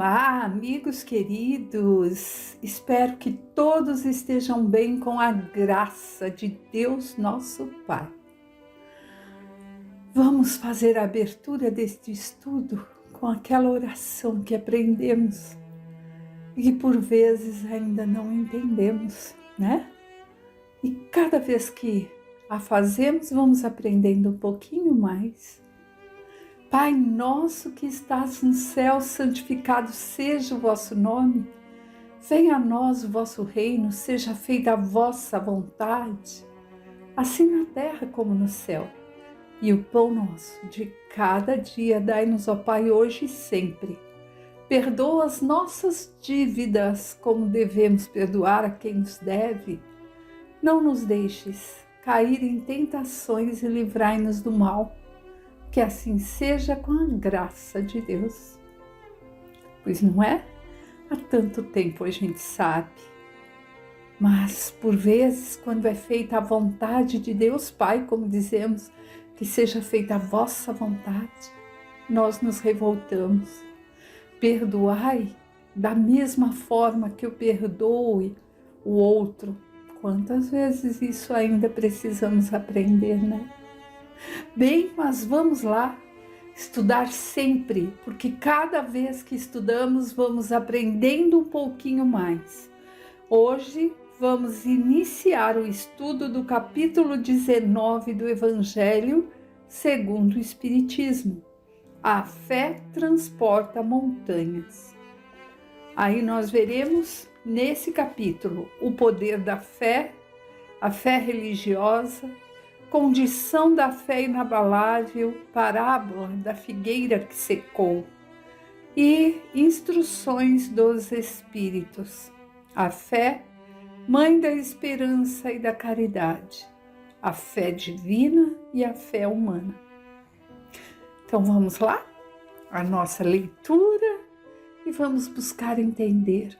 Olá, amigos queridos! Espero que todos estejam bem com a graça de Deus, nosso Pai. Vamos fazer a abertura deste estudo com aquela oração que aprendemos e que por vezes ainda não entendemos, né? E cada vez que a fazemos, vamos aprendendo um pouquinho mais. Pai nosso que estás no céu, santificado seja o vosso nome. Venha a nós o vosso reino, seja feita a vossa vontade, assim na terra como no céu. E o pão nosso de cada dia dai-nos, ó Pai, hoje e sempre. Perdoa as nossas dívidas, como devemos perdoar a quem nos deve. Não nos deixes cair em tentações e livrai-nos do mal. Que assim seja com a graça de Deus. Pois não é? Há tanto tempo a gente sabe. Mas, por vezes, quando é feita a vontade de Deus Pai, como dizemos, que seja feita a vossa vontade, nós nos revoltamos. Perdoai da mesma forma que eu perdoe o outro. Quantas vezes isso ainda precisamos aprender, né? Bem, mas vamos lá, estudar sempre, porque cada vez que estudamos vamos aprendendo um pouquinho mais. Hoje vamos iniciar o estudo do capítulo 19 do Evangelho segundo o Espiritismo. A fé transporta montanhas. Aí nós veremos nesse capítulo o poder da fé, a fé religiosa, condição da fé inabalável, parábola da figueira que secou e instruções dos Espíritos. A fé, mãe da esperança e da caridade, a fé divina e a fé humana. Então vamos lá, a nossa leitura e vamos buscar entender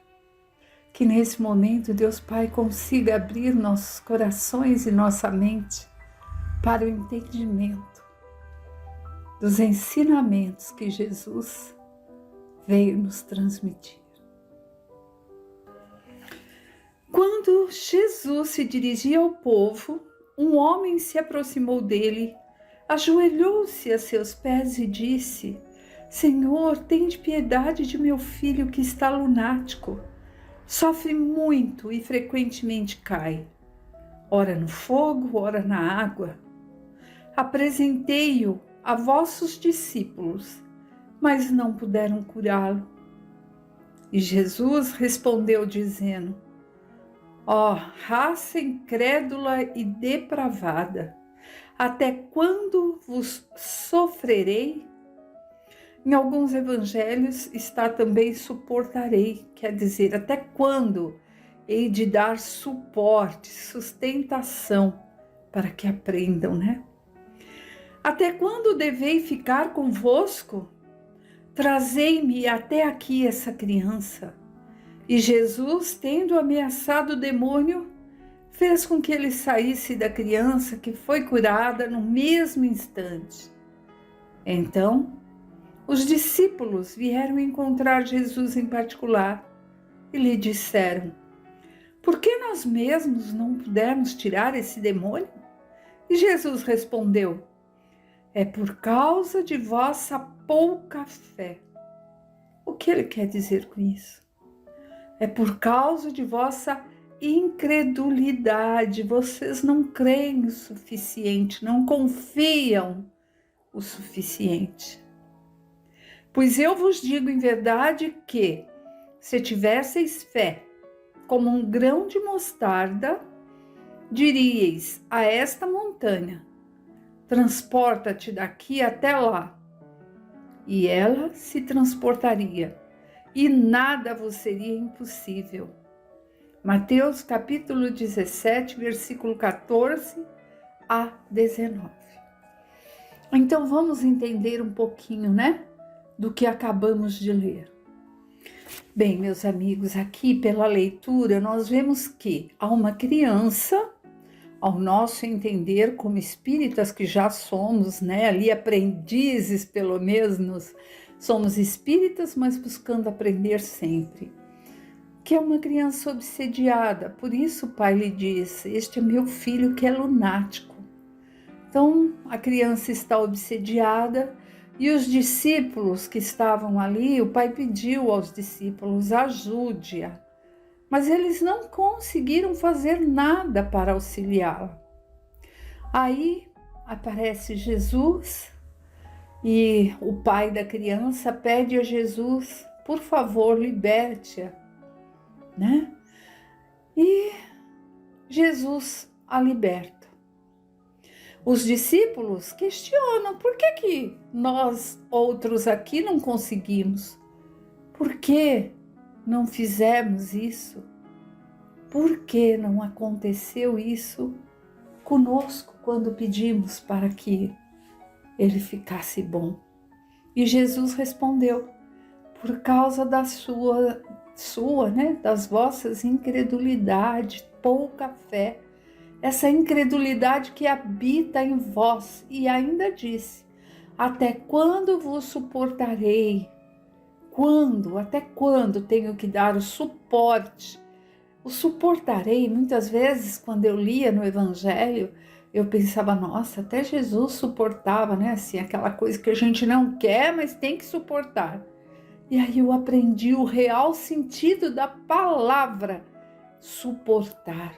que nesse momento Deus Pai consiga abrir nossos corações e nossa mente para o entendimento dos ensinamentos que Jesus veio nos transmitir. Quando Jesus se dirigia ao povo, um homem se aproximou dele, ajoelhou-se a seus pés e disse: Senhor, tende piedade de meu filho que está lunático. Sofre muito e frequentemente cai, ora no fogo, ora na água. Apresentei-o a vossos discípulos, mas não puderam curá-lo. E Jesus respondeu dizendo: Ó, raça incrédula e depravada, até quando vos sofrerei? Em alguns evangelhos está também suportarei, quer dizer, até quando hei de dar suporte, sustentação, para que aprendam, né? Até quando devei ficar convosco? Trazei-me até aqui essa criança. E Jesus, tendo ameaçado o demônio, fez com que ele saísse da criança, que foi curada no mesmo instante. Então, os discípulos vieram encontrar Jesus em particular e lhe disseram: Por que nós mesmos não pudemos tirar esse demônio? E Jesus respondeu: É por causa de vossa pouca fé. O que ele quer dizer com isso? É por causa de vossa incredulidade. Vocês não creem o suficiente, não confiam o suficiente. Pois eu vos digo em verdade que, se tivesseis fé como um grão de mostarda, diríeis a esta montanha: transporta-te daqui até lá, e ela se transportaria, e nada vos seria impossível. Mateus capítulo 17, versículo 14 a 19. Então vamos entender um pouquinho, né, do que acabamos de ler. Bem, meus amigos, aqui pela leitura nós vemos que há uma criança, ao nosso entender como espíritas que já somos, né, ali aprendizes pelo menos Somos espíritas, mas buscando aprender sempre. Que é uma criança obsediada, por isso o pai lhe diz: este é meu filho que é lunático. Então a criança está obsediada e os discípulos que estavam ali, o pai pediu aos discípulos: ajude-a. Mas eles não conseguiram fazer nada para auxiliá-la. Aí aparece Jesus e o pai da criança pede a Jesus: por favor, liberte-a, né? E Jesus a liberta. Os discípulos questionam: por que nós outros aqui não conseguimos? Por que não fizemos isso? Por que não aconteceu isso conosco quando pedimos para que ele ficasse bom? E Jesus respondeu: por causa da das vossas incredulidade, pouca fé, essa incredulidade que habita em vós. E ainda disse: até quando vos suportarei? Até quando tenho que dar o suporte? O suportarei, muitas vezes, quando eu lia no Evangelho, eu pensava: nossa, até Jesus suportava, né? Assim, aquela coisa que a gente não quer, mas tem que suportar. E aí eu aprendi o real sentido da palavra suportar.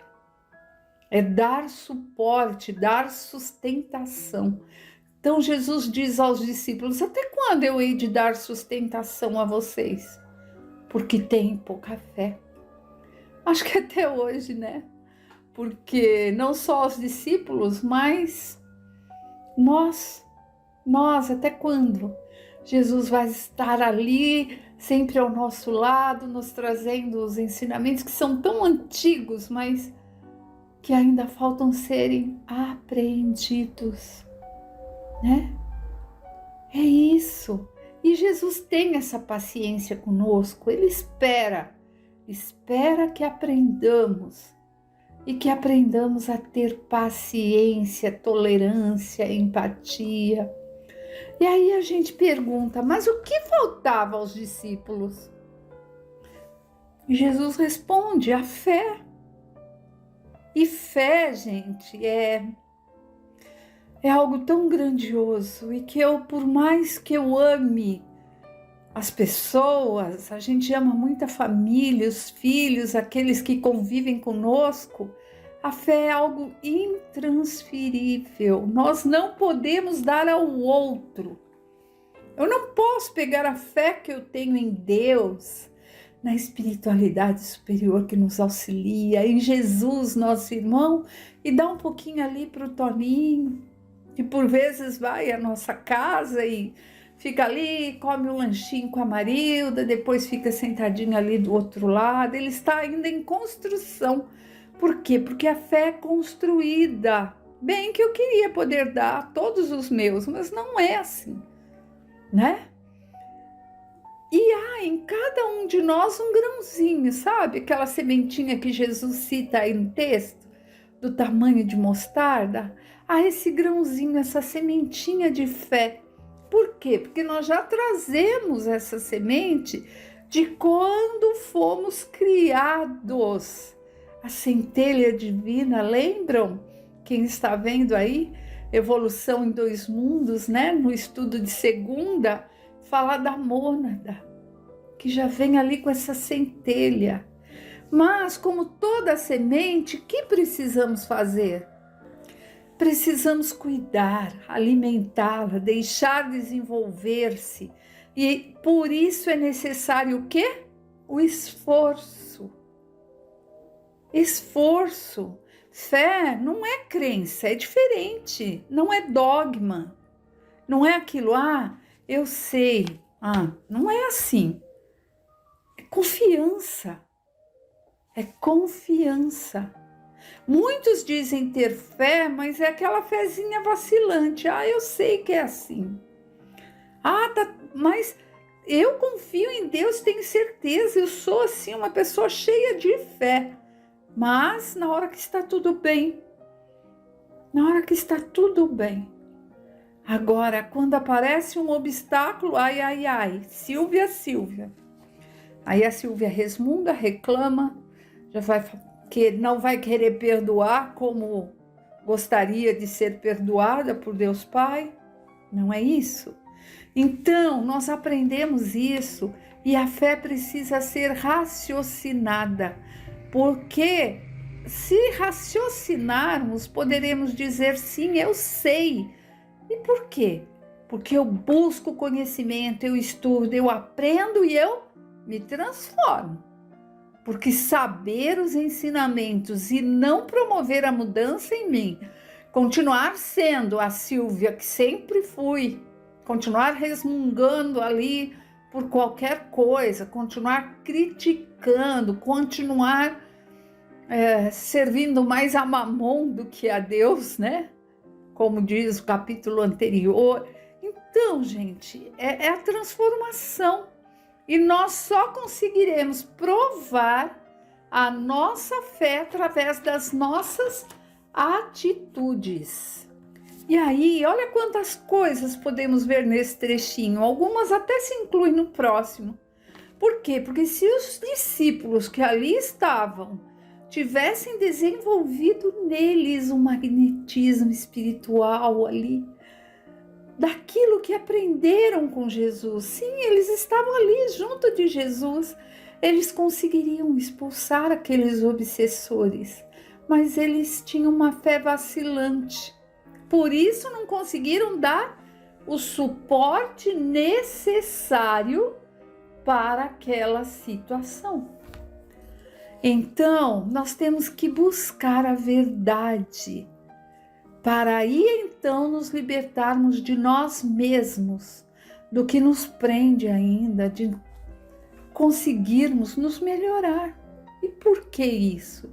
É dar suporte, dar sustentação. Então Jesus diz aos discípulos: até quando eu hei de dar sustentação a vocês? Porque têm pouca fé. Acho que até hoje, né? Porque não só os discípulos, mas nós, até quando? Jesus vai estar ali, sempre ao nosso lado, nos trazendo os ensinamentos que são tão antigos, mas que ainda faltam serem apreendidos, né? É isso. E Jesus tem essa paciência conosco, ele espera que aprendamos e que aprendamos a ter paciência, tolerância, empatia. E aí a gente pergunta: mas o que faltava aos discípulos? E Jesus responde: a fé. E fé, gente, é algo tão grandioso e que por mais que eu ame as pessoas, a gente ama muito a família, os filhos, aqueles que convivem conosco, a fé é algo intransferível. Nós não podemos dar ao outro. Eu não posso pegar a fé que eu tenho em Deus, na espiritualidade superior que nos auxilia, em Jesus, nosso irmão, e dar um pouquinho ali para o Toninho, que por vezes vai à nossa casa e fica ali, come um lanchinho com a Marilda, depois fica sentadinho ali do outro lado. Ele está ainda em construção. Por quê? Porque a fé é construída. Bem que eu queria poder dar a todos os meus, mas não é assim, né? E há em cada um de nós um grãozinho, sabe? Aquela sementinha que Jesus cita aí no texto, do tamanho de mostarda. Há esse grãozinho, essa sementinha de fé. Por quê? Porque nós já trazemos essa semente de quando fomos criados. A centelha divina, lembram? Quem está vendo aí, Evolução em Dois Mundos, né? No estudo de segunda, fala da mônada, que já vem ali com essa centelha. Mas, como toda semente, o que precisamos fazer? Precisamos cuidar, alimentá-la, deixar desenvolver-se. E por isso é necessário o quê? O esforço. Esforço. Fé não é crença, é diferente. Não é dogma. Não é aquilo, eu sei. Não é assim. É confiança. É confiança. Muitos dizem ter fé, mas é aquela fezinha vacilante. Eu sei que é assim. Mas eu confio em Deus, tenho certeza. Eu sou assim uma pessoa cheia de fé. Mas na hora que está tudo bem, Agora, quando aparece um obstáculo, ai, ai, ai, Silvia, Silvia. Aí a Silvia resmunga, reclama, não vai querer perdoar como gostaria de ser perdoada por Deus Pai. Não é isso? Então, nós aprendemos isso e a fé precisa ser raciocinada, porque se raciocinarmos, poderemos dizer sim, eu sei. E por quê? Porque eu busco conhecimento, eu estudo, eu aprendo e eu me transformo. Porque saber os ensinamentos e não promover a mudança em mim, continuar sendo a Silvia que sempre fui, continuar resmungando ali por qualquer coisa, continuar criticando, continuar servindo mais a Mamon do que a Deus, né? Como diz o capítulo anterior. Então, gente, é a transformação. E nós só conseguiremos provar a nossa fé através das nossas atitudes. E aí, olha quantas coisas podemos ver nesse trechinho. Algumas até se incluem no próximo. Por quê? Porque se os discípulos que ali estavam tivessem desenvolvido neles um magnetismo espiritual ali, daquilo que aprenderam com Jesus. Sim, eles estavam ali junto de Jesus. Eles conseguiriam expulsar aqueles obsessores, mas eles tinham uma fé vacilante. Por isso não conseguiram dar o suporte necessário para aquela situação. Então, nós temos que buscar a verdade, para aí então nos libertarmos de nós mesmos, do que nos prende ainda, de conseguirmos nos melhorar. E por que isso?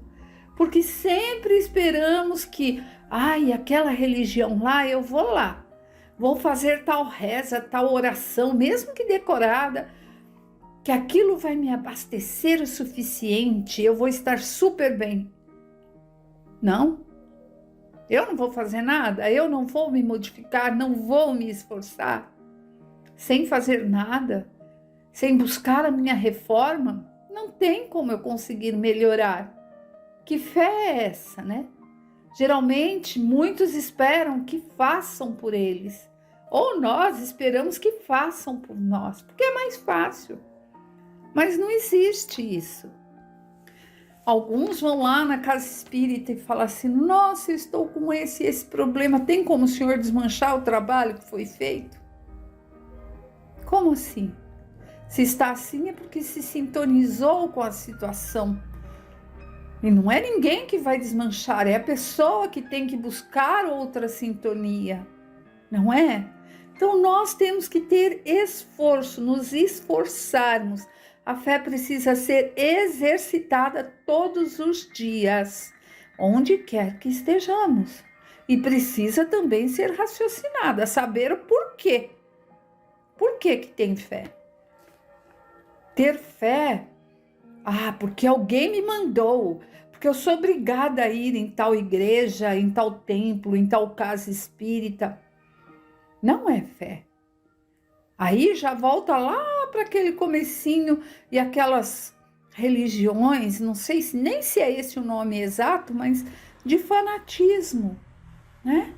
Porque sempre esperamos que, aquela religião lá, eu vou lá, vou fazer tal reza, tal oração, mesmo que decorada, que aquilo vai me abastecer o suficiente, eu vou estar super bem. Não. Eu não vou fazer nada, eu não vou me modificar, não vou me esforçar, sem fazer nada, sem buscar a minha reforma, não tem como eu conseguir melhorar. Que fé é essa, né? Geralmente, muitos esperam que façam por eles, ou nós esperamos que façam por nós, porque é mais fácil. Mas não existe isso. Alguns vão lá na casa espírita e falam assim, nossa, eu estou com esse problema, tem como o senhor desmanchar o trabalho que foi feito? Como assim? Se está assim é porque se sintonizou com a situação. E não é ninguém que vai desmanchar, é a pessoa que tem que buscar outra sintonia, não é? Então nós temos que ter esforço, nos esforçarmos. A fé precisa ser exercitada todos os dias, onde quer que estejamos. E precisa também ser raciocinada, saber o porquê. Por que tem fé? Ter fé, porque alguém me mandou, porque eu sou obrigada a ir em tal igreja, em tal templo, em tal casa espírita. Não é fé. Aí já volta lá para aquele comecinho e aquelas religiões, não sei nem se é esse o nome exato, mas de fanatismo, né?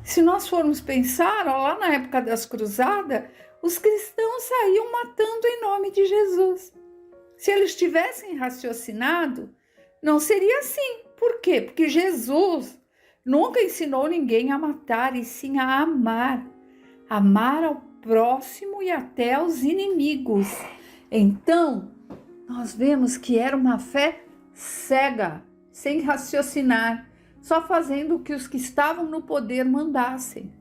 Se nós formos pensar, lá na época das cruzadas, os cristãos saíam matando em nome de Jesus. Se eles tivessem raciocinado, não seria assim. Por quê? Porque Jesus nunca ensinou ninguém a matar, e sim a amar. Amar ao próximo e até aos inimigos. Então, nós vemos que era uma fé cega, sem raciocinar, só fazendo o que os que estavam no poder mandassem.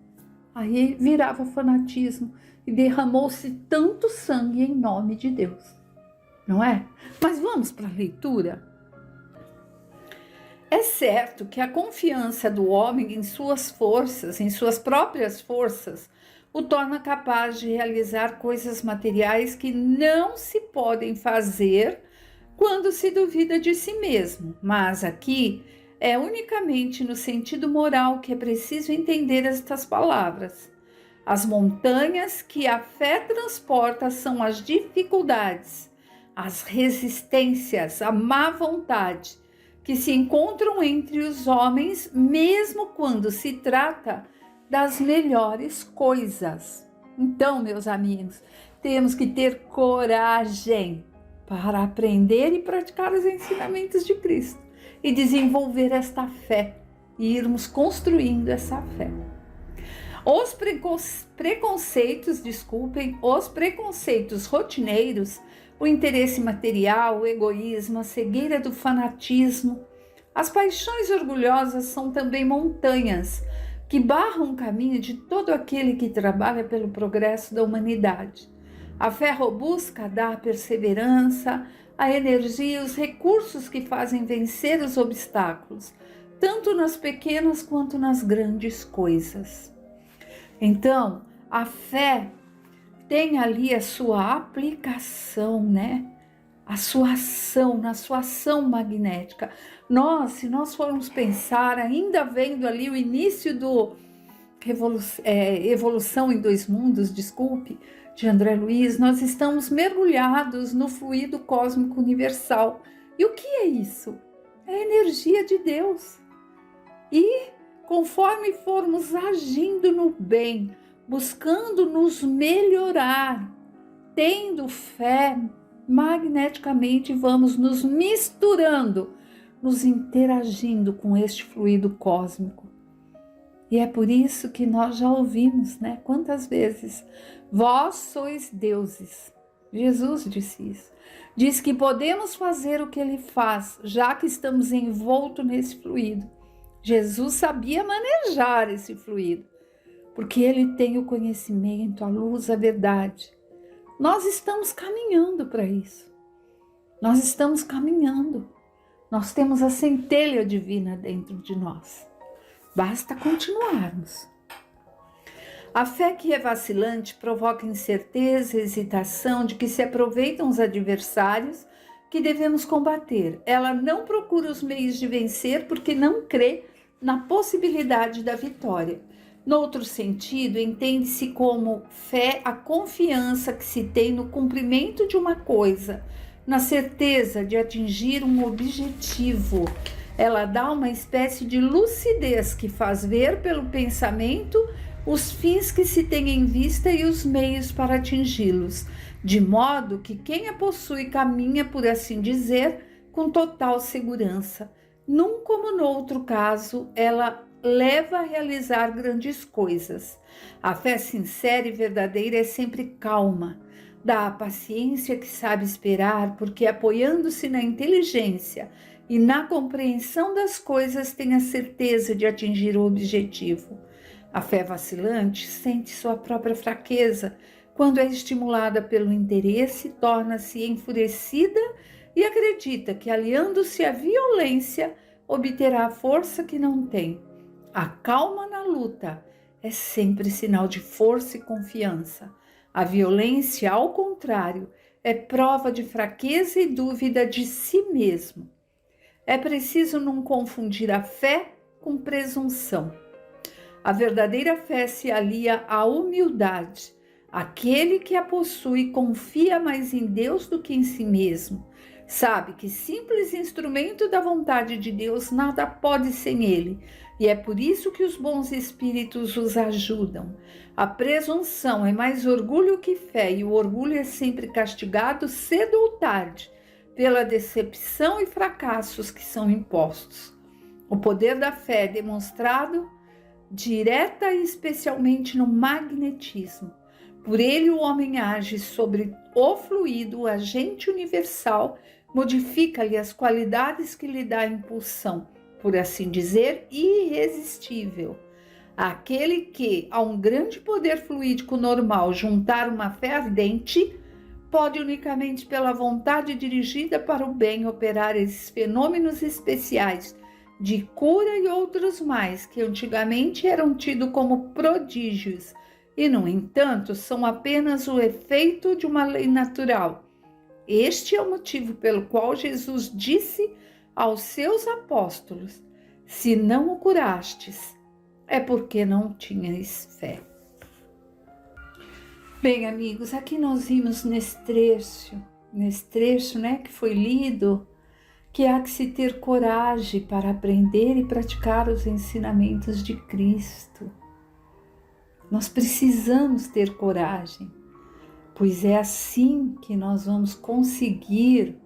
Aí virava fanatismo e derramou-se tanto sangue em nome de Deus, não é? Mas vamos para a leitura? É certo que a confiança do homem em suas forças, em suas próprias forças, o torna capaz de realizar coisas materiais que não se podem fazer quando se duvida de si mesmo. Mas aqui É unicamente no sentido moral que é preciso entender estas palavras. As montanhas que a fé transporta são as dificuldades, as resistências, a má vontade que se encontram entre os homens, mesmo quando se trata das melhores coisas. Então, meus amigos, temos que ter coragem para aprender e praticar os ensinamentos de Cristo e desenvolver esta fé e irmos construindo essa fé. Os preconceitos rotineiros, o interesse material, o egoísmo, a cegueira do fanatismo, as paixões orgulhosas são também montanhas que barram o caminho de todo aquele que trabalha pelo progresso da humanidade. A fé robusta dá a perseverança, a energia e os recursos que fazem vencer os obstáculos, tanto nas pequenas quanto nas grandes coisas. Então, a fé tem ali a sua aplicação, né? A sua ação, na sua ação magnética. Se nós formos pensar, ainda vendo ali o início do Evolução em Dois Mundos, de André Luiz, nós estamos mergulhados no fluido cósmico universal. E o que é isso? É a energia de Deus. E conforme formos agindo no bem, buscando nos melhorar, tendo fé, magneticamente vamos nos misturando, nos interagindo com este fluido cósmico. E é por isso que nós já ouvimos, né? Quantas vezes? Vós sois deuses. Jesus disse isso. Diz que podemos fazer o que ele faz, já que estamos envoltos nesse fluido. Jesus sabia manejar esse fluido, porque ele tem o conhecimento, a luz, a verdade. Nós estamos caminhando para isso. Nós estamos caminhando. Nós temos a centelha divina dentro de nós. Basta continuarmos. A fé que é vacilante provoca incerteza, hesitação de que se aproveitam os adversários que devemos combater. Ela não procura os meios de vencer porque não crê na possibilidade da vitória. Noutro sentido, entende-se como fé a confiança que se tem no cumprimento de uma coisa, na certeza de atingir um objetivo. Ela dá uma espécie de lucidez que faz ver pelo pensamento os fins que se tem em vista e os meios para atingi-los, de modo que quem a possui caminha, por assim dizer, com total segurança. Num como no outro caso, ela leva a realizar grandes coisas. A fé sincera e verdadeira é sempre calma, dá a paciência que sabe esperar, porque apoiando-se na inteligência e na compreensão das coisas tem a certeza de atingir o objetivo. A fé vacilante sente sua própria fraqueza. Quando é estimulada pelo interesse, torna-se enfurecida e acredita que, aliando-se à violência, obterá a força que não tem. A calma na luta é sempre sinal de força e confiança. A violência, ao contrário, é prova de fraqueza e dúvida de si mesmo. É preciso não confundir a fé com presunção. A verdadeira fé se alia à humildade. Aquele que a possui confia mais em Deus do que em si mesmo. Sabe que simples instrumento da vontade de Deus nada pode sem ele, e é por isso que os bons espíritos os ajudam. A presunção é mais orgulho que fé, e o orgulho é sempre castigado cedo ou tarde, pela decepção e fracassos que são impostos. O poder da fé é demonstrado direta e especialmente no magnetismo. Por ele o homem age sobre o fluido, o agente universal, modifica-lhe as qualidades que lhe dá impulsão, por assim dizer, irresistível. Aquele que, a um grande poder fluídico normal, juntar uma fé ardente, pode unicamente pela vontade dirigida para o bem operar esses fenômenos especiais de cura e outros mais que antigamente eram tidos como prodígios e, no entanto, são apenas o efeito de uma lei natural. Este é o motivo pelo qual Jesus disse aos seus apóstolos: Se não o curastes, é porque não tinhas fé. Bem, amigos, aqui nós vimos nesse trecho, né, que foi lido, que há que se ter coragem para aprender e praticar os ensinamentos de Cristo. Nós precisamos ter coragem, pois é assim que nós vamos conseguir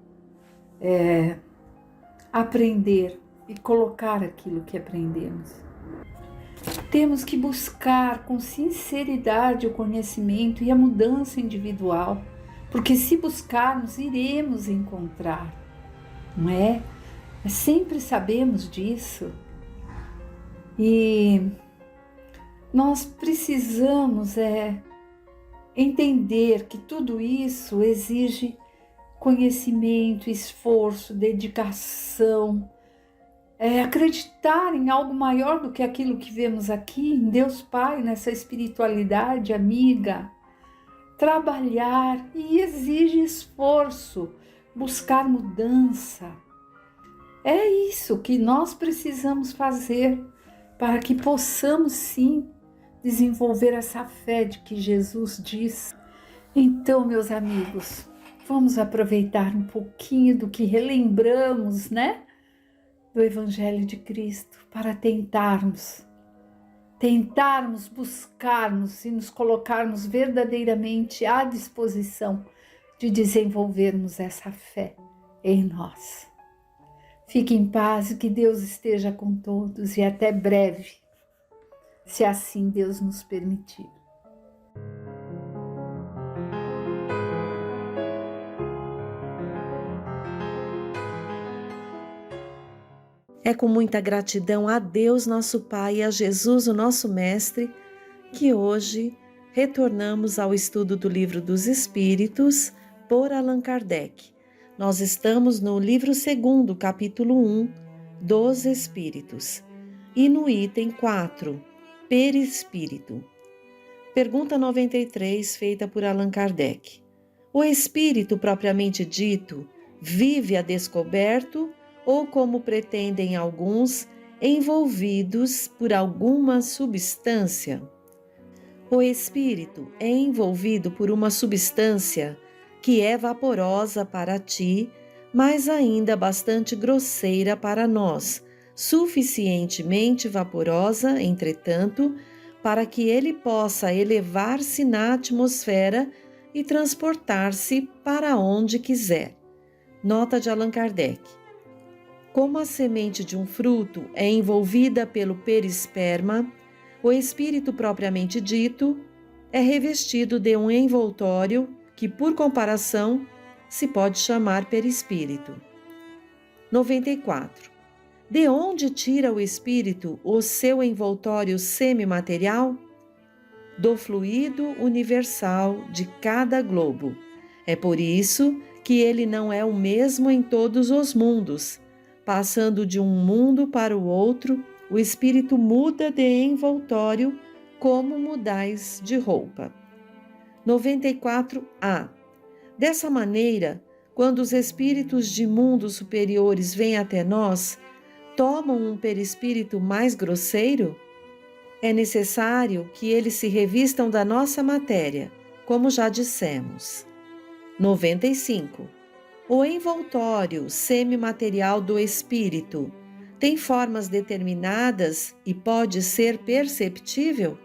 aprender e colocar aquilo que aprendemos. Temos que buscar com sinceridade o conhecimento e a mudança individual, porque se buscarmos, iremos encontrar, não é? Sempre sabemos disso. E nós precisamos entender que tudo isso exige conhecimento, esforço, dedicação, acreditar em algo maior do que aquilo que vemos aqui, em Deus Pai, nessa espiritualidade amiga, trabalhar, e exige esforço, buscar mudança. É isso que nós precisamos fazer para que possamos sim desenvolver essa fé de que Jesus diz. Então, meus amigos, vamos aproveitar um pouquinho do que relembramos, né? Do Evangelho de Cristo, para tentarmos buscarmos e nos colocarmos verdadeiramente à disposição de desenvolvermos essa fé em nós. Fique em paz e que Deus esteja com todos, e até breve, se assim Deus nos permitir. É com muita gratidão a Deus, nosso Pai, e a Jesus, o nosso Mestre, que hoje retornamos ao estudo do Livro dos Espíritos por Allan Kardec. Nós estamos no livro 2º, capítulo 1, dos Espíritos, e no item 4, Perispírito. Pergunta 93, feita por Allan Kardec. O espírito propriamente dito vive a descoberto ou, como pretendem alguns, envolvidos por alguma substância? O espírito é envolvido por uma substância que é vaporosa para ti, mas ainda bastante grosseira para nós, suficientemente vaporosa, entretanto, para que ele possa elevar-se na atmosfera e transportar-se para onde quiser. Nota de Allan Kardec. Como a semente de um fruto é envolvida pelo perisperma, o espírito propriamente dito é revestido de um envoltório que, por comparação, se pode chamar perispírito. 94. De onde tira o espírito o seu envoltório semimaterial? Do fluido universal de cada globo. É por isso que ele não é o mesmo em todos os mundos. Passando de um mundo para o outro, o espírito muda de envoltório como mudais de roupa. 94a. Dessa maneira, quando os espíritos de mundos superiores vêm até nós, tomam um perispírito mais grosseiro? É necessário que eles se revistam da nossa matéria, como já dissemos. 95. O envoltório semimaterial do espírito tem formas determinadas e pode ser perceptível?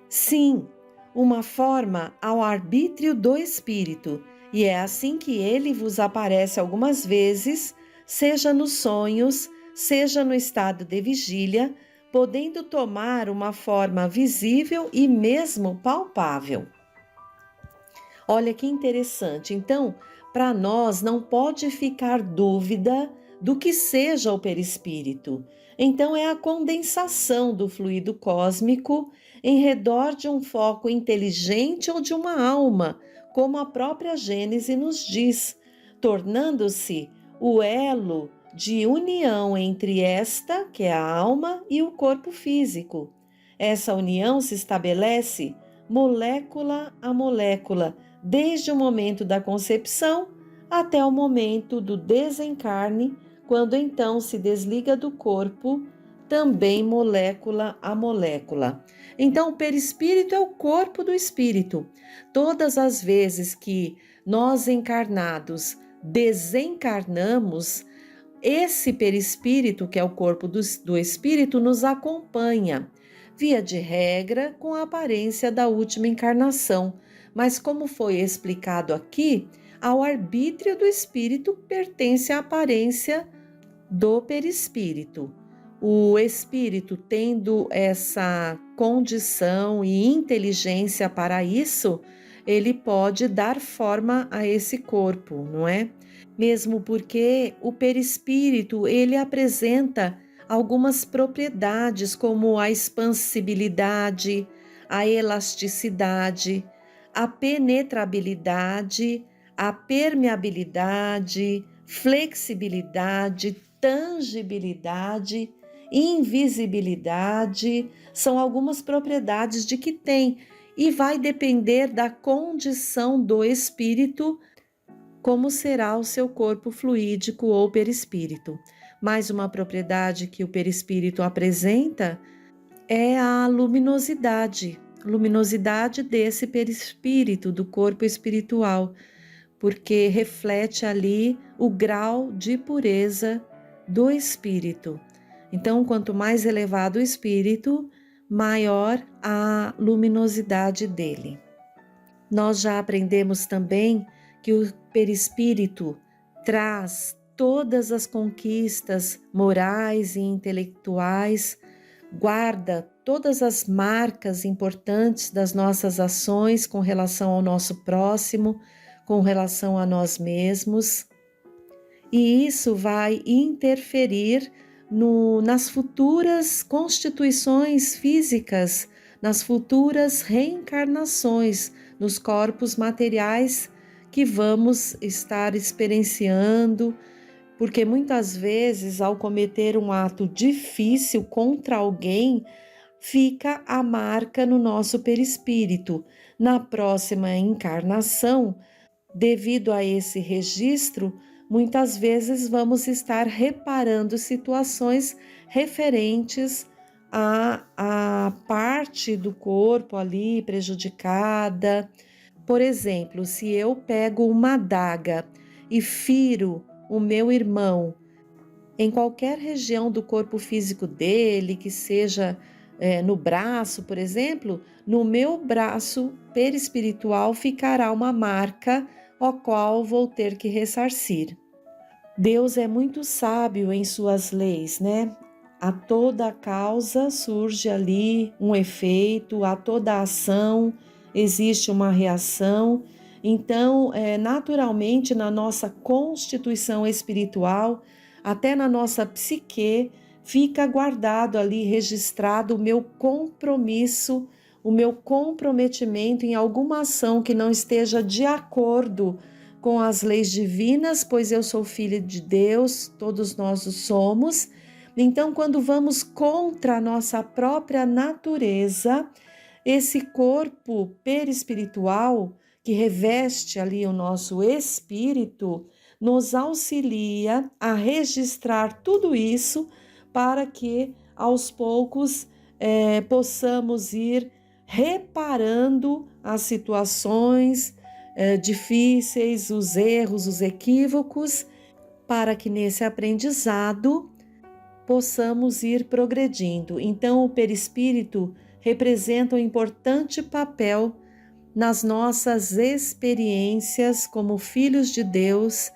Sim, uma forma ao arbítrio do espírito, e é assim que ele vos aparece algumas vezes, seja nos sonhos, seja no estado de vigília, podendo tomar uma forma visível e mesmo palpável. Olha que interessante. Então, para nós não pode ficar dúvida do que seja o perispírito. Então, é a condensação do fluido cósmico em redor de um foco inteligente ou de uma alma, como a própria Gênese nos diz, tornando-se o elo de união entre esta, que é a alma, e o corpo físico. Essa união se estabelece molécula a molécula, desde o momento da concepção até o momento do desencarne, quando então se desliga do corpo, também molécula a molécula. Então, o perispírito é o corpo do espírito. Todas as vezes que nós encarnados desencarnamos, esse perispírito, que é o corpo do espírito, nos acompanha, via de regra, com a aparência da última encarnação. Mas, como foi explicado aqui, ao arbítrio do espírito pertence a aparência do perispírito. O espírito, tendo essa condição e inteligência para isso, ele pode dar forma a esse corpo, não é? Mesmo porque o perispírito, ele apresenta algumas propriedades como a expansibilidade, a elasticidade, a penetrabilidade, a permeabilidade, flexibilidade, tangibilidade, invisibilidade, são algumas propriedades de que tem e vai depender da condição do espírito, como será o seu corpo fluídico ou perispírito. Mais uma propriedade que o perispírito apresenta é a luminosidade desse perispírito, do corpo espiritual, porque reflete ali o grau de pureza do espírito. Então, quanto mais elevado o espírito, maior a luminosidade dele. Nós já aprendemos também que o perispírito traz todas as conquistas morais e intelectuais, guarda todas as marcas importantes das nossas ações com relação ao nosso próximo, com relação a nós mesmos, e isso vai interferir nas futuras constituições físicas, nas futuras reencarnações, nos corpos materiais que vamos estar experienciando, porque muitas vezes, ao cometer um ato difícil contra alguém, fica a marca no nosso perispírito. Na próxima encarnação, devido a esse registro, muitas vezes vamos estar reparando situações referentes à parte do corpo ali prejudicada. Por exemplo, se eu pego uma adaga e firo o meu irmão em qualquer região do corpo físico dele, que seja no braço, por exemplo, no meu braço perispiritual ficará uma marca ao qual vou ter que ressarcir. Deus é muito sábio em suas leis, né? A toda causa surge ali um efeito, a toda ação existe uma reação. Então, naturalmente, na nossa constituição espiritual, até na nossa psique, fica guardado ali, registrado o meu compromisso, o meu comprometimento em alguma ação que não esteja de acordo com as leis divinas, pois eu sou filha de Deus, todos nós o somos. Então, quando vamos contra a nossa própria natureza, esse corpo perispiritual que reveste ali o nosso espírito, nos auxilia a registrar tudo isso para que aos poucos possamos ir reparando as situações difíceis, os erros, os equívocos, para que nesse aprendizado possamos ir progredindo. Então, o perispírito representa um importante papel nas nossas experiências como filhos de Deus,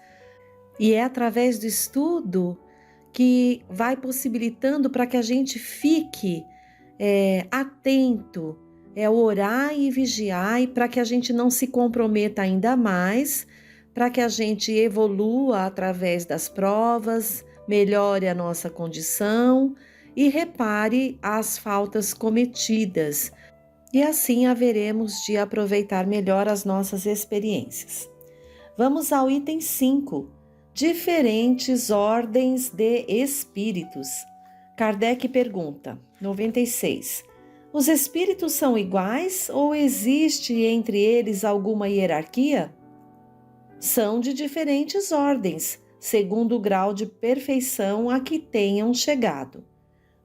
e é através do estudo que vai possibilitando para que a gente fique atento, orar e vigiar, e para que a gente não se comprometa ainda mais, para que a gente evolua através das provas, melhore a nossa condição e repare as faltas cometidas. E assim haveremos de aproveitar melhor as nossas experiências. Vamos ao item 5. Diferentes ordens de espíritos. Kardec pergunta, 96. Os espíritos são iguais ou existe entre eles alguma hierarquia? São de diferentes ordens, segundo o grau de perfeição a que tenham chegado.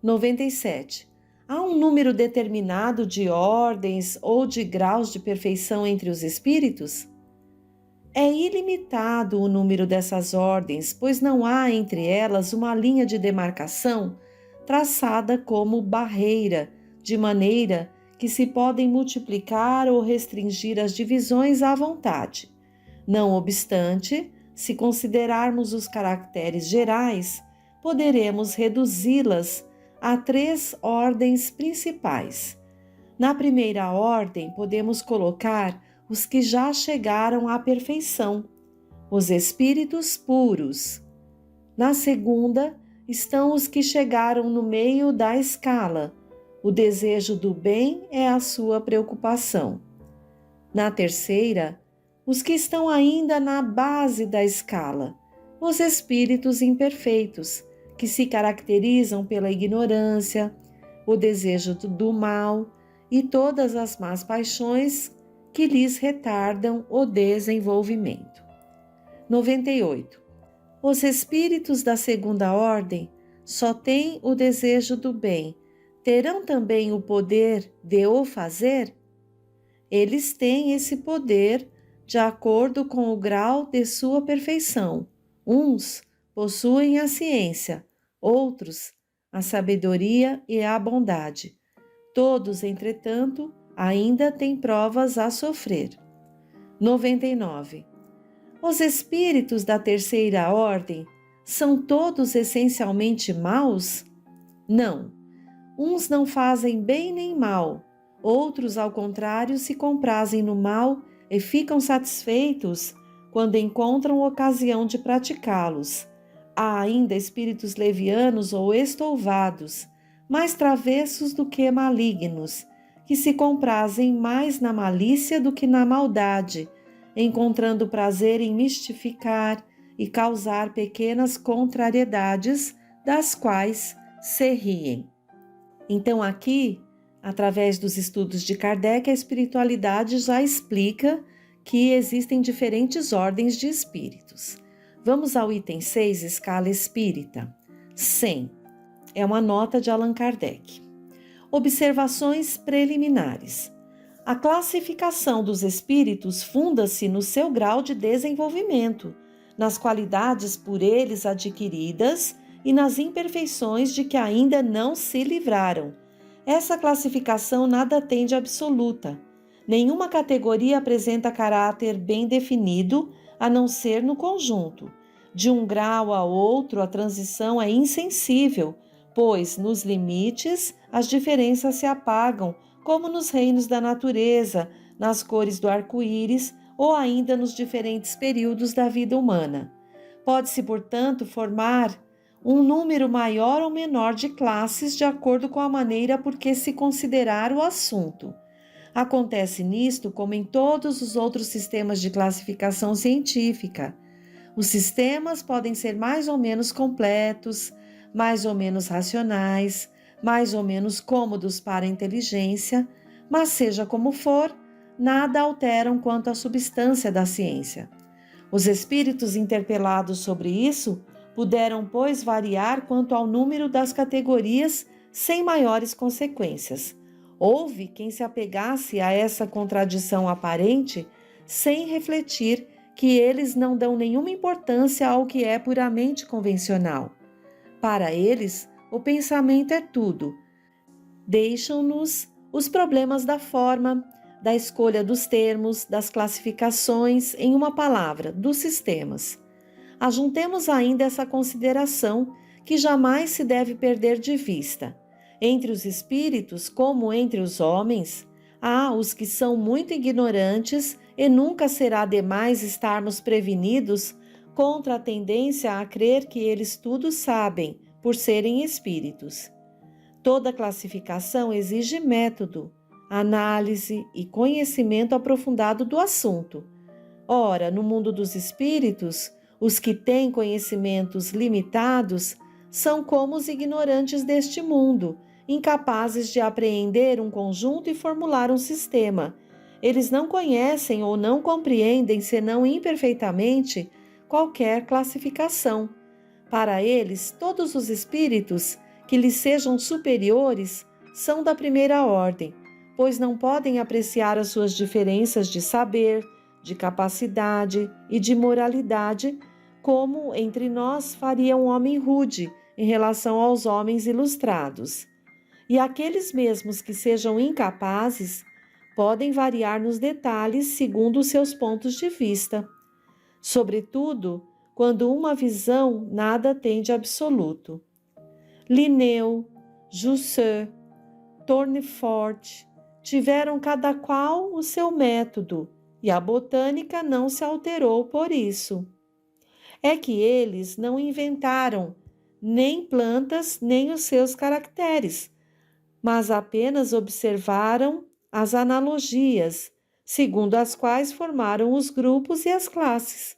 97. Há um número determinado de ordens ou de graus de perfeição entre os espíritos? É ilimitado o número dessas ordens, pois não há entre elas uma linha de demarcação traçada como barreira, de maneira que se podem multiplicar ou restringir as divisões à vontade. Não obstante, se considerarmos os caracteres gerais, poderemos reduzi-las a 3 ordens principais. Na primeira ordem, podemos colocar os que já chegaram à perfeição, os espíritos puros. Na segunda, estão os que chegaram no meio da escala. O desejo do bem é a sua preocupação. Na terceira, os que estão ainda na base da escala, os espíritos imperfeitos, que se caracterizam pela ignorância, o desejo do mal e todas as más paixões que lhes retardam o desenvolvimento. 98. Os espíritos da segunda ordem só têm o desejo do bem. Terão também o poder de o fazer? Eles têm esse poder de acordo com o grau de sua perfeição. Uns possuem a ciência, outros a sabedoria e a bondade. Todos, entretanto, ainda têm provas a sofrer. 99. Os espíritos da terceira ordem são todos essencialmente maus? Não. Uns não fazem bem nem mal, outros, ao contrário, se comprazem no mal e ficam satisfeitos quando encontram ocasião de praticá-los. Há ainda espíritos levianos ou estouvados, mais travessos do que malignos, que se comprazem mais na malícia do que na maldade, encontrando prazer em mistificar e causar pequenas contrariedades das quais se riem. Então aqui, através dos estudos de Kardec, a espiritualidade já explica que existem diferentes ordens de espíritos. Vamos ao item 6, escala espírita. 100. É uma nota de Allan Kardec. Observações preliminares. A classificação dos espíritos funda-se no seu grau de desenvolvimento, nas qualidades por eles adquiridas e nas imperfeições de que ainda não se livraram. Essa classificação nada tem de absoluta. Nenhuma categoria apresenta caráter bem definido, a não ser no conjunto. De um grau a outro, a transição é insensível, pois, nos limites, as diferenças se apagam, como nos reinos da natureza, nas cores do arco-íris ou ainda nos diferentes períodos da vida humana. Pode-se, portanto, formar um número maior ou menor de classes de acordo com a maneira por que se considerar o assunto. Acontece nisto como em todos os outros sistemas de classificação científica. Os sistemas podem ser mais ou menos completos, mais ou menos racionais, mais ou menos cômodos para a inteligência, mas seja como for, nada alteram quanto à substância da ciência. Os espíritos interpelados sobre isso puderam, pois, variar quanto ao número das categorias sem maiores consequências. Houve quem se apegasse a essa contradição aparente sem refletir que eles não dão nenhuma importância ao que é puramente convencional. Para eles, o pensamento é tudo. Deixam-nos os problemas da forma, da escolha dos termos, das classificações, em uma palavra, dos sistemas. Ajuntemos ainda essa consideração que jamais se deve perder de vista. Entre os espíritos, como entre os homens, há os que são muito ignorantes e nunca será demais estarmos prevenidos contra a tendência a crer que eles tudo sabem, por serem espíritos. Toda classificação exige método, análise e conhecimento aprofundado do assunto. Ora, no mundo dos espíritos, os que têm conhecimentos limitados são como os ignorantes deste mundo, incapazes de apreender um conjunto e formular um sistema. Eles não conhecem ou não compreendem, senão imperfeitamente, qualquer classificação. Para eles, todos os espíritos que lhes sejam superiores são da primeira ordem, pois não podem apreciar as suas diferenças de saber, de capacidade e de moralidade, como entre nós faria um homem rude em relação aos homens ilustrados. E aqueles mesmos que sejam incapazes podem variar nos detalhes segundo os seus pontos de vista, sobretudo quando uma visão nada tem de absoluto. Linneu, Jussieu, Tournefort tiveram cada qual o seu método, e a botânica não se alterou por isso. É que eles não inventaram nem plantas nem os seus caracteres, mas apenas observaram as analogias, segundo as quais formaram os grupos e as classes.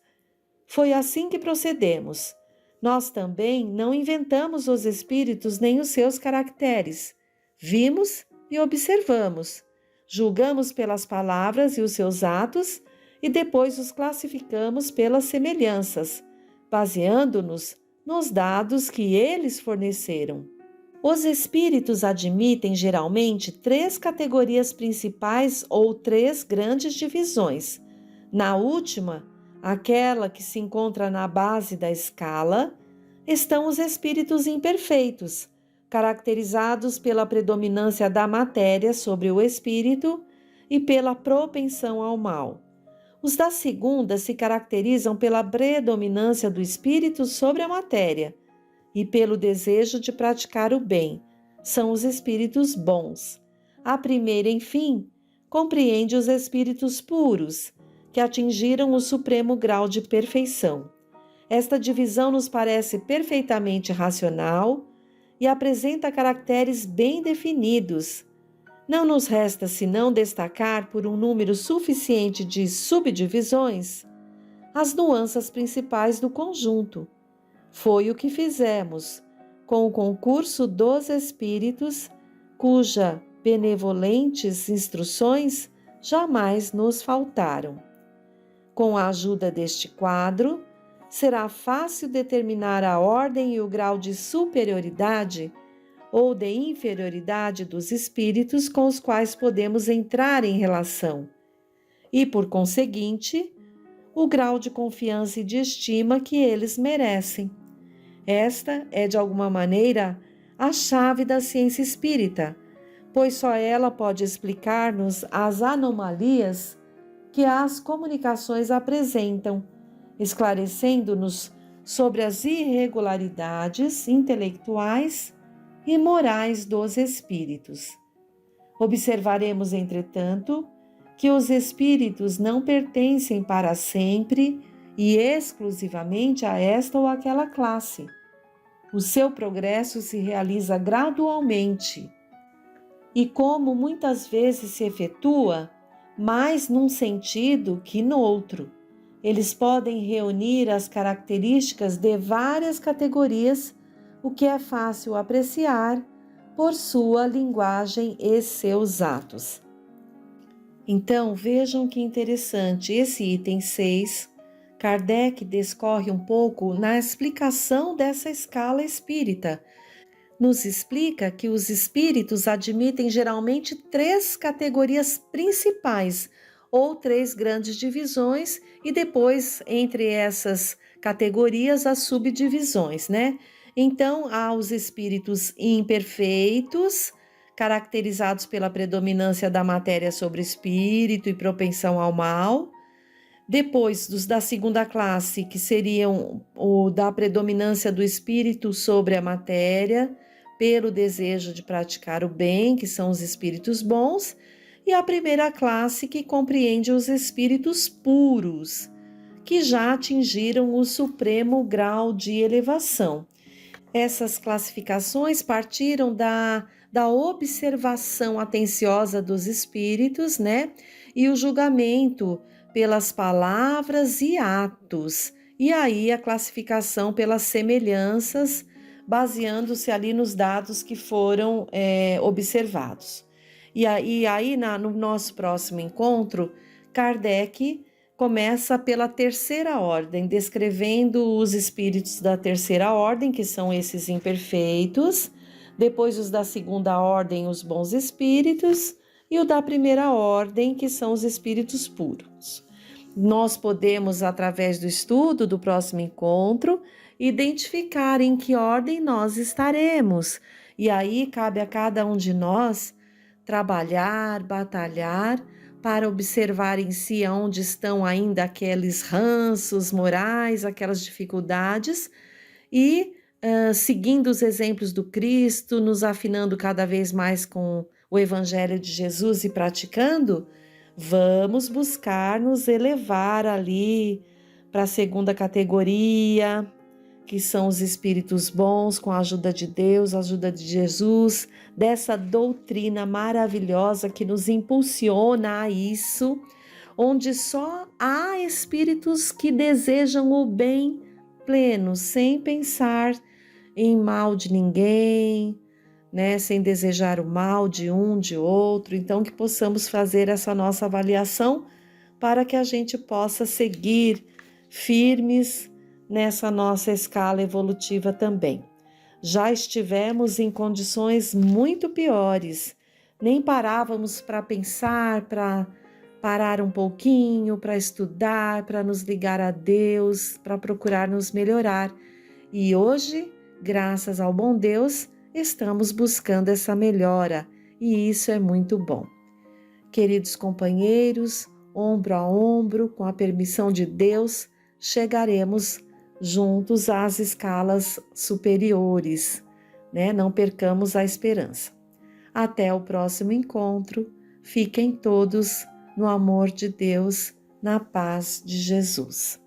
Foi assim que procedemos. Nós também não inventamos os espíritos nem os seus caracteres. Vimos e observamos, julgamos pelas palavras e os seus atos e depois os classificamos pelas semelhanças, baseando-nos nos dados que eles forneceram. Os espíritos admitem geralmente 3 categorias principais ou 3 grandes divisões. Na última, aquela que se encontra na base da escala, estão os espíritos imperfeitos, caracterizados pela predominância da matéria sobre o espírito e pela propensão ao mal. Os da segunda se caracterizam pela predominância do espírito sobre a matéria e pelo desejo de praticar o bem. São os espíritos bons. A primeira, enfim, compreende os espíritos puros, que atingiram o supremo grau de perfeição. Esta divisão nos parece perfeitamente racional e apresenta caracteres bem definidos. Não nos resta senão destacar por um número suficiente de subdivisões as nuances principais do conjunto. Foi o que fizemos com o concurso dos espíritos, cuja benevolentes instruções jamais nos faltaram. Com a ajuda deste quadro, será fácil determinar a ordem e o grau de superioridade ou de inferioridade dos espíritos com os quais podemos entrar em relação e, por conseguinte, o grau de confiança e de estima que eles merecem. Esta é, de alguma maneira, a chave da ciência espírita, pois só ela pode explicar-nos as anomalias que as comunicações apresentam, esclarecendo-nos sobre as irregularidades intelectuais e morais dos espíritos. Observaremos, entretanto, que os espíritos não pertencem para sempre e exclusivamente a esta ou aquela classe. O seu progresso se realiza gradualmente e, como muitas vezes se efetua, mais num sentido que no outro. Eles podem reunir as características de várias categorias, o que é fácil apreciar por sua linguagem e seus atos. Então, vejam que interessante, esse item 6, Kardec discorre um pouco na explicação dessa escala espírita. Nos explica que os espíritos admitem geralmente 3 categorias principais, ou 3 grandes divisões, e depois, entre essas categorias, as subdivisões, né? Então, há os espíritos imperfeitos, caracterizados pela predominância da matéria sobre o espírito e propensão ao mal. Depois, dos da segunda classe, que seriam o da predominância do espírito sobre a matéria, pelo desejo de praticar o bem, que são os espíritos bons, e a primeira classe, que compreende os espíritos puros, que já atingiram o supremo grau de elevação. Essas classificações partiram da observação atenciosa dos espíritos, né? E o julgamento pelas palavras e atos. E aí a classificação pelas semelhanças, baseando-se ali nos dados que foram observados. E aí no nosso próximo encontro, Kardec começa pela terceira ordem, descrevendo os espíritos da terceira ordem, que são esses imperfeitos, Depois os da segunda ordem, os bons espíritos, e o da primeira ordem, que são os espíritos puros. Nós podemos, através do estudo do próximo encontro, identificar em que ordem nós estaremos. E aí cabe a cada um de nós trabalhar, batalhar, para observar em si onde estão ainda aqueles ranços morais, aquelas dificuldades, e seguindo os exemplos do Cristo, nos afinando cada vez mais com o Evangelho de Jesus e praticando, vamos buscar nos elevar ali para a segunda categoria, que são os espíritos bons, com a ajuda de Deus, a ajuda de Jesus, dessa doutrina maravilhosa que nos impulsiona a isso, onde só há espíritos que desejam o bem pleno, sem pensar em mal de ninguém, né, sem desejar o mal de um, de outro. Então, que possamos fazer essa nossa avaliação para que a gente possa seguir firmes nessa nossa escala evolutiva também. Já estivemos em condições muito piores, nem parávamos para pensar, para parar um pouquinho, para estudar, para nos ligar a Deus, para procurar nos melhorar. E hoje, graças ao bom Deus, estamos buscando essa melhora, e isso é muito bom. Queridos companheiros, ombro a ombro, com a permissão de Deus, chegaremos juntos às escalas superiores, né? Não percamos a esperança. Até o próximo encontro, fiquem todos no amor de Deus, na paz de Jesus.